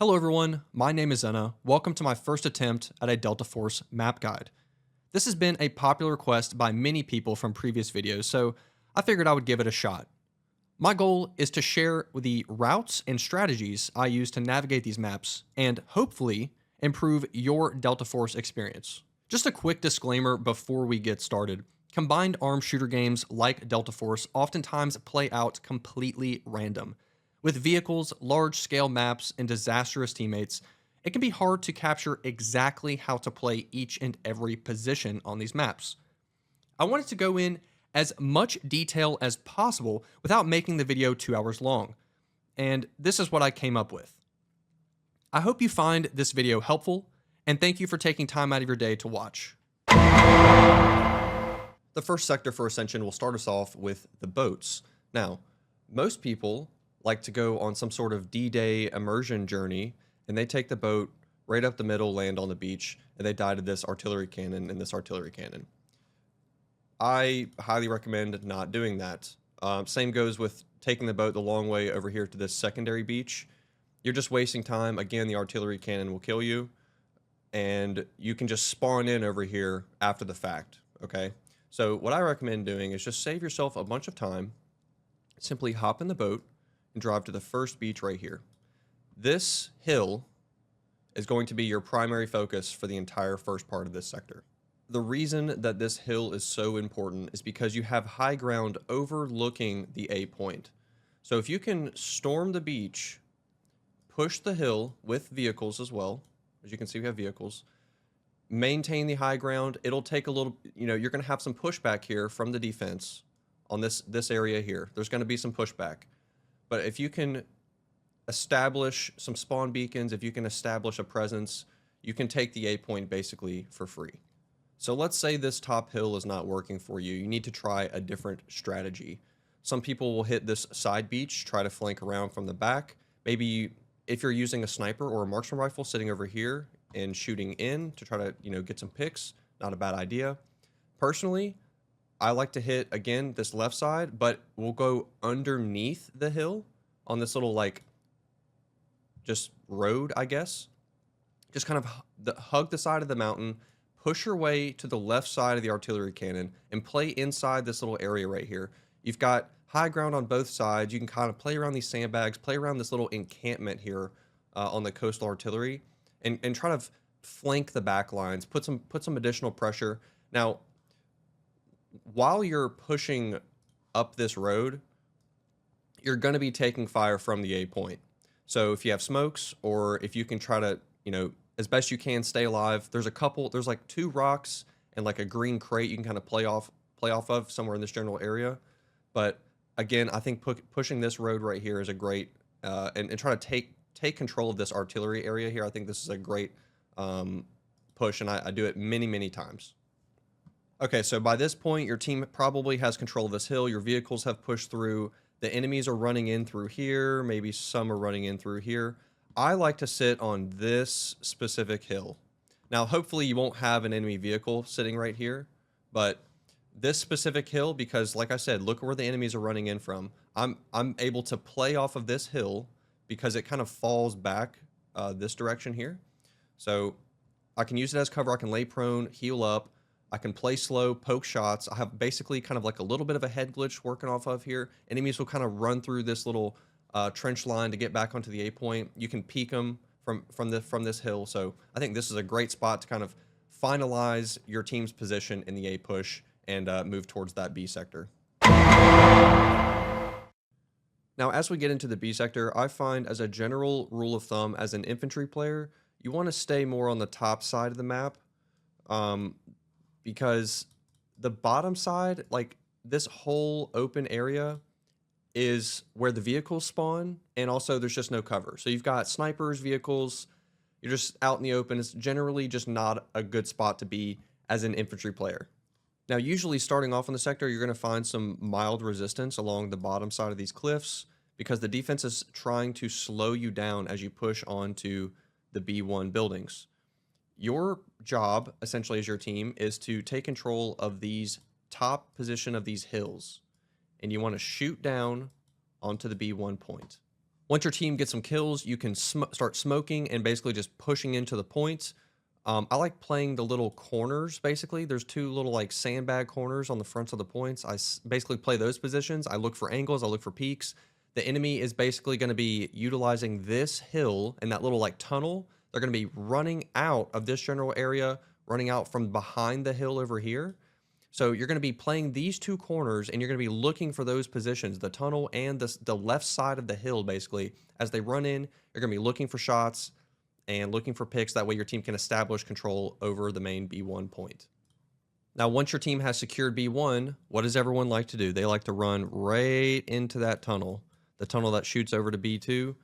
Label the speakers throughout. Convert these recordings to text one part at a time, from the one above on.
Speaker 1: Hello everyone, my name is Zenna. Welcome to my first attempt at a Delta Force map guide. This has been a popular request by many people from previous videos, so I figured I would give it a shot. My goal is to share the routes and strategies I use to navigate these maps and hopefully improve your Delta Force experience. Just a quick disclaimer before we get started. Combined arms shooter games like Delta Force oftentimes play out completely random. With vehicles, large-scale maps, and disastrous teammates, it can be hard to capture exactly how to play each and every position on these maps. I wanted to go in as much detail as possible without making the video 2 hours long, and this is what I came up with. I hope you find this video helpful, and thank you for taking time out of your day to watch. The first sector for Ascension will start us off with the boats. Now, most people like to go on some sort of D-Day immersion journey, and they take the boat right up the middle, land on the beach, and they die to this artillery cannon and this artillery cannon. I highly recommend not doing that. Same goes with taking the boat the long way over here to this secondary beach. You're just wasting time. Again, the artillery cannon will kill you, and you can just spawn in over here after the fact, okay? So what I recommend doing is just save yourself a bunch of time, simply hop in the boat, and drive to the first beach right here. This hill is going to be your primary focus for the entire first part of this sector. The reason that this hill is so important is because you have high ground overlooking the A point. So if you can storm the beach, push the hill with vehicles as well, as you can see we have vehicles, maintain the high ground, it'll take a little, you're going to have some pushback here from the defense on this area here. There's going to be some pushback. But if you can establish some spawn beacons, if you can establish a presence, you can take the A point basically for free. So let's say this top hill is not working for you. You need to try a different strategy. Some people will hit this side beach, try to flank around from the back. Maybe if you're using a sniper or a marksman rifle sitting over here and shooting in to try to, get some picks, not a bad idea. Personally, I like to hit, again, this left side, but we'll go underneath the hill on this little, just road, I guess. Just kind of hug the side of the mountain, push your way to the left side of the artillery cannon, and play inside this little area right here. You've got high ground on both sides. You can kind of play around these sandbags, play around this little encampment here on the coastal artillery, and try to flank the back lines, put some additional pressure. Now, while you're pushing up this road, you're going to be taking fire from the A point. So if you have smokes, or if you can try to, as best you can stay alive, there's like 2 rocks and like a green crate you can kind of play off of somewhere in this general area. But again, I think pushing this road right here is a great, and try to take control of this artillery area here. I think this is a great push, and I do it many, many times. Okay, so by this point, your team probably has control of this hill. Your vehicles have pushed through. The enemies are running in through here. Maybe some are running in through here. I like to sit on this specific hill. Now, hopefully you won't have an enemy vehicle sitting right here, but this specific hill, because like I said, look where the enemies are running in from. I'm able to play off of this hill because it kind of falls back this direction here. So I can use it as cover. I can lay prone, heal up. I can play slow, poke shots. I have basically kind of like a little bit of a head glitch working off of here. Enemies will kind of run through this little trench line to get back onto the A point. You can peek them from this hill. So I think this is a great spot to kind of finalize your team's position in the A push and move towards that B sector. Now, as we get into the B sector, I find as a general rule of thumb, as an infantry player, you want to stay more on the top side of the map. Because the bottom side, like this whole open area, is where the vehicles spawn, and also there's just no cover. So you've got snipers, vehicles, you're just out in the open. It's generally just not a good spot to be as an infantry player. Now, usually starting off in the sector, you're going to find some mild resistance along the bottom side of these cliffs because the defense is trying to slow you down as you push onto the B1 buildings. Your job, essentially as your team, is to take control of these top position of these hills, and you want to shoot down onto the B1 point. Once your team gets some kills, you can start smoking and basically just pushing into the points. I like playing the little corners, basically. There's two little like sandbag corners on the fronts of the points. Basically play those positions. I look for angles, I look for peaks. The enemy is basically going to be utilizing this hill and that little like tunnel. They're going to be running out of this general area, running out from behind the hill over here. So you're going to be playing these two corners and you're going to be looking for those positions, the tunnel and the left side of the hill, basically. As they run in, you're going to be looking for shots and looking for picks. That way your team can establish control over the main B1 point. Now, once your team has secured B1, what does everyone like to do? They like to run right into that tunnel, the tunnel that shoots over to B2.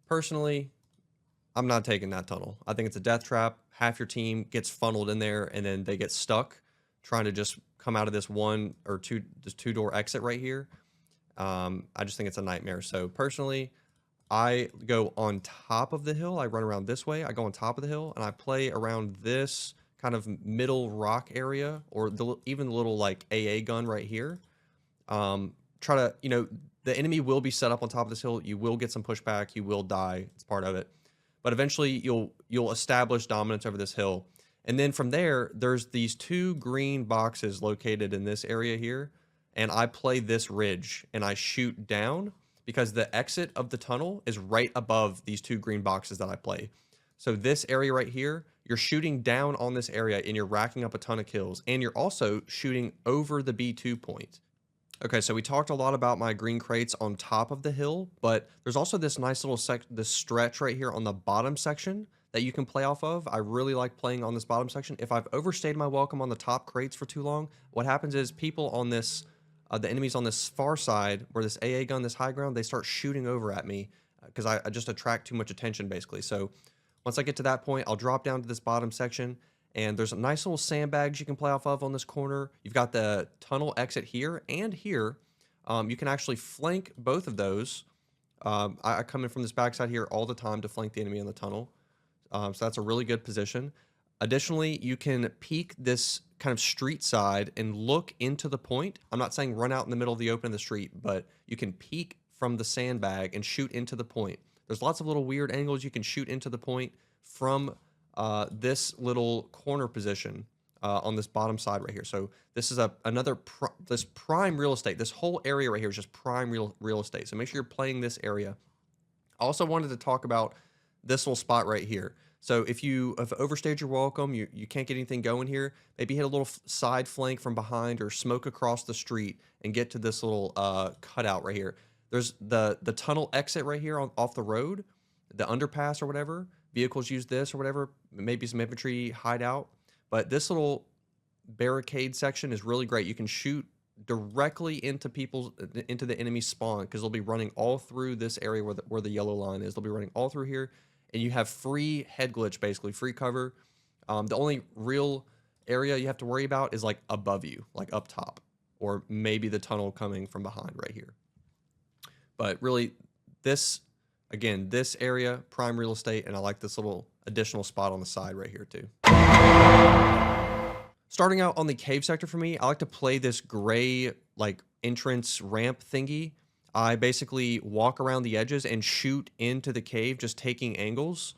Speaker 1: Personally, I'm not taking that tunnel. I think it's a death trap. Half your team gets funneled in there and then they get stuck trying to just come out of this this two-door exit right here. I just think it's a nightmare. So personally, I go on top of the hill. I run around this way. I go on top of the hill and I play around this kind of middle rock area, or even the little like AA gun right here. Try to, the enemy will be set up on top of this hill. You will get some pushback. You will die. It's part of it. But eventually you'll establish dominance over this hill. And then from there, there's these two green boxes located in this area here. And I play this ridge and I shoot down because the exit of the tunnel is right above these two green boxes that I play. So this area right here, you're shooting down on this area and you're racking up a ton of kills. And you're also shooting over the B2 point. Okay, so we talked a lot about my green crates on top of the hill, but there's also this nice little this stretch right here on the bottom section that you can play off of. I really like playing on this bottom section. If I've overstayed my welcome on the top crates for too long, what happens is people on this, the enemies on this far side, where this AA gun, this high ground, they start shooting over at me because I just attract too much attention, basically. So once I get to that point, I'll drop down to this bottom section, and there's a nice little sandbags you can play off of on this corner. You've got the tunnel exit here and here. You can actually flank both of those. I come in from this backside here all the time to flank the enemy in the tunnel. So that's a really good position. Additionally, you can peek this kind of street side and look into the point. I'm not saying run out in the middle of the open in the street, but you can peek from the sandbag and shoot into the point. There's lots of little weird angles you can shoot into the point from this little corner position on this bottom side right here. So this is this prime real estate. This whole area right here is just prime real estate. So make sure you're playing this area. I also wanted to talk about this little spot right here. So if you have overstayed your welcome, you can't get anything going here, maybe hit a little side flank from behind or smoke across the street and get to this little cutout right here. There's the tunnel exit right here off the road, the underpass or whatever. Vehicles use this or whatever, maybe some infantry hideout. But this little barricade section is really great. You can shoot directly into the enemy spawn because they'll be running all through this area where the yellow line is. They'll be running all through here. And you have free head glitch, basically, free cover. The only real area you have to worry about is like above you, like up top, or maybe the tunnel coming from behind right here. But really, this area, prime real estate, and I like this little additional spot on the side right here too. Starting out on the cave sector for me, I like to play this gray like entrance ramp thingy. I basically walk around the edges and shoot into the cave, just taking angles.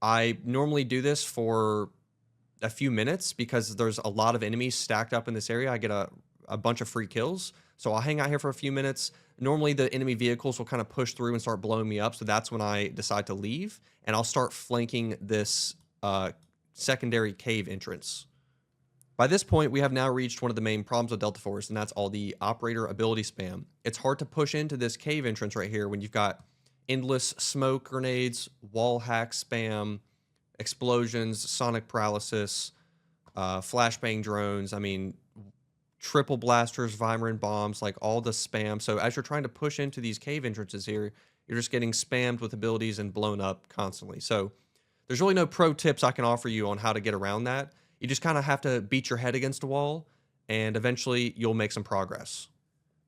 Speaker 1: I normally do this for a few minutes because there's a lot of enemies stacked up in this area. I get a bunch of free kills. So I'll hang out here for a few minutes. Normally the enemy vehicles will kind of push through and start blowing me up. So that's when I decide to leave, and I'll start flanking this secondary cave entrance. By this point, we have now reached one of the main problems with Delta Force, and that's all the operator ability spam. It's hard to push into this cave entrance right here when you've got endless smoke grenades, wall hack spam, explosions, sonic paralysis, flashbang drones, I mean, triple blasters, Vibrant bombs, like all the spam. So as you're trying to push into these cave entrances here, you're just getting spammed with abilities and blown up constantly. So there's really no pro tips I can offer you on how to get around that. You just kind of have to beat your head against a wall, and eventually you'll make some progress.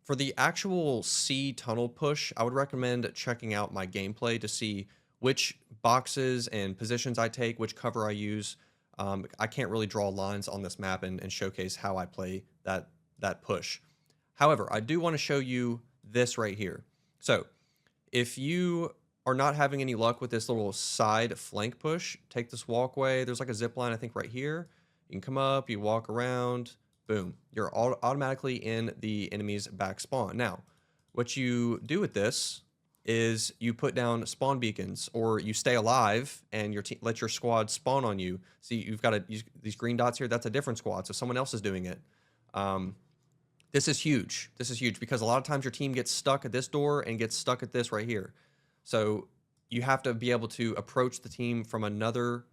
Speaker 1: For the actual C tunnel push, I would recommend checking out my gameplay to see which boxes and positions I take, which cover I use. I can't really draw lines on this map and showcase how I play that push. However, I do want to show you this right here. So if you are not having any luck with this little side flank push, take this walkway. There's like a zip line, I think, right here. You can come up, you walk around, boom. You're automatically in the enemy's back spawn. Now, what you do with this is you put down spawn beacons, or you stay alive and your team let your squad spawn on you. See, you've got these green dots here. That's a different squad, so someone else is doing it. This is huge. This is huge because a lot of times your team gets stuck at this door and gets stuck at this right here. So you have to be able to approach the team from another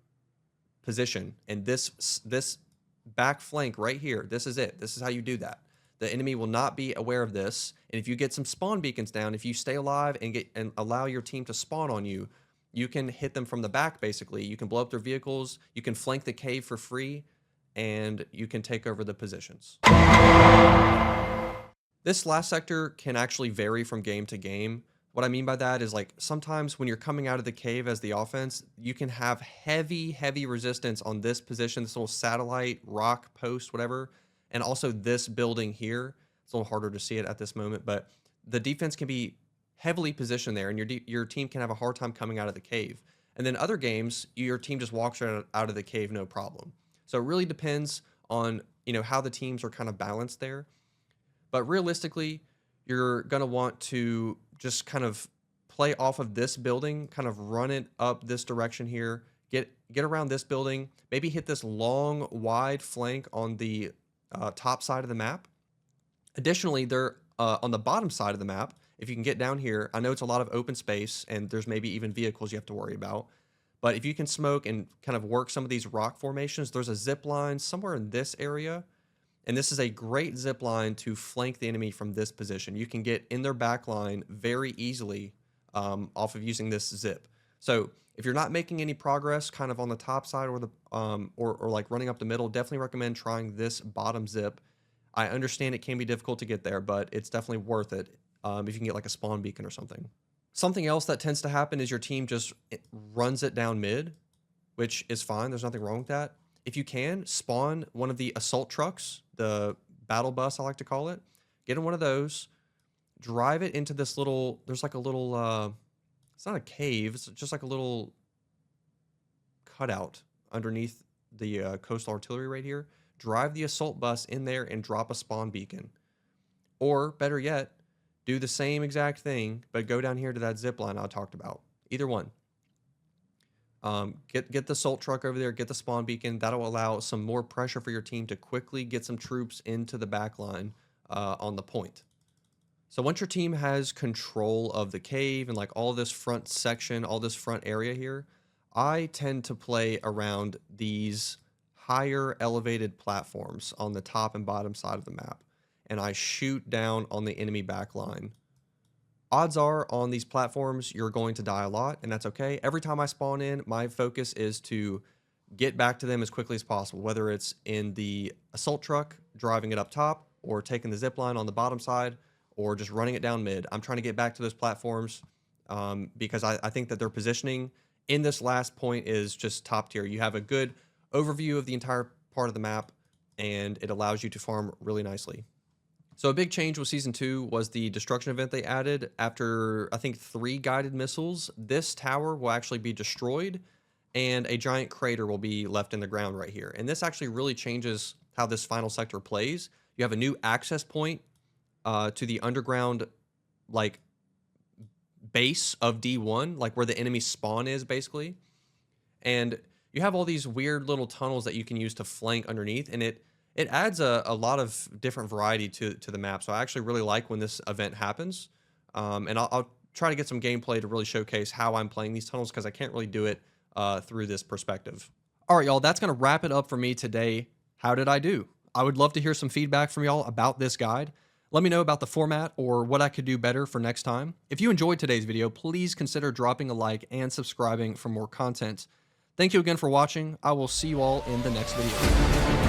Speaker 1: position. And this back flank right here, this is it. This is how you do that. The enemy will not be aware of this. And if you get some spawn beacons down, if you stay alive and allow your team to spawn on you, you can hit them from the back, basically. You can blow up their vehicles. You can flank the cave for free, and you can take over the positions. This last sector can actually vary from game to game. What I mean by that is, like, sometimes when you're coming out of the cave as the offense, you can have heavy resistance on this position, this little satellite, rock, post, whatever, and also this building here. It's a little harder to see it at this moment, but the defense can be heavily positioned there, and your team can have a hard time coming out of the cave. And then other games, your team just walks right out of the cave, no problem. So it really depends on, you know, how the teams are kind of balanced there. But realistically, you're going to want to just kind of play off of this building, kind of run it up this direction here, get around this building, maybe hit this long, wide flank on the top side of the map. Additionally, they're on the bottom side of the map. If you can get down here, I know it's a lot of open space and there's maybe even vehicles you have to worry about. But if you can smoke and kind of work some of these rock formations, there's a zip line somewhere in this area. And this is a great zip line to flank the enemy from this position. You can get in their back line very easily off of using this zip. So if you're not making any progress kind of on the top side or the or like running up the middle, definitely recommend trying this bottom zip. I understand it can be difficult to get there, but it's definitely worth it if you can get like a spawn beacon or something. Something else that tends to happen is your team just runs it down mid, which is fine. There's nothing wrong with that. If you can, spawn one of the assault trucks, the battle bus, I like to call it. Get in one of those, drive it into this little, there's like a little, it's not a cave, it's just like a little cutout underneath the coastal artillery right here. Drive the assault bus in there and drop a spawn beacon. Or better yet, do the same exact thing, but go down here to that zip line I talked about. Either one. Get the assault truck over there, get the spawn beacon. That'll allow some more pressure for your team to quickly get some troops into the back line on the point. So once your team has control of the cave and like all this front section, all this front area here, I tend to play around these higher elevated platforms on the top and bottom side of the map. And I shoot down on the enemy back line. Odds are on these platforms, you're going to die a lot, and that's okay. Every time I spawn in, my focus is to get back to them as quickly as possible, whether it's in the assault truck, driving it up top, or taking the zip line on the bottom side, or just running it down mid. I'm trying to get back to those platforms because I think that their positioning in this last point is just top tier. You have a good overview of the entire part of the map, and it allows you to farm really nicely. So a big change with Season 2 was the destruction event they added. After, I think, 3 guided missiles, this tower will actually be destroyed, and a giant crater will be left in the ground right here. And this actually really changes how this final sector plays. You have a new access point to the underground, like, base of D1, like where the enemy spawn is, basically. And you have all these weird little tunnels that you can use to flank underneath, and it adds a lot of different variety to the map. So I actually really like when this event happens. And I'll try to get some gameplay to really showcase how I'm playing these tunnels because I can't really do it through this perspective. All right, y'all, that's going to wrap it up for me today. How did I do? I would love to hear some feedback from y'all about this guide. Let me know about the format or what I could do better for next time. If you enjoyed today's video, please consider dropping a like and subscribing for more content. Thank you again for watching. I will see you all in the next video.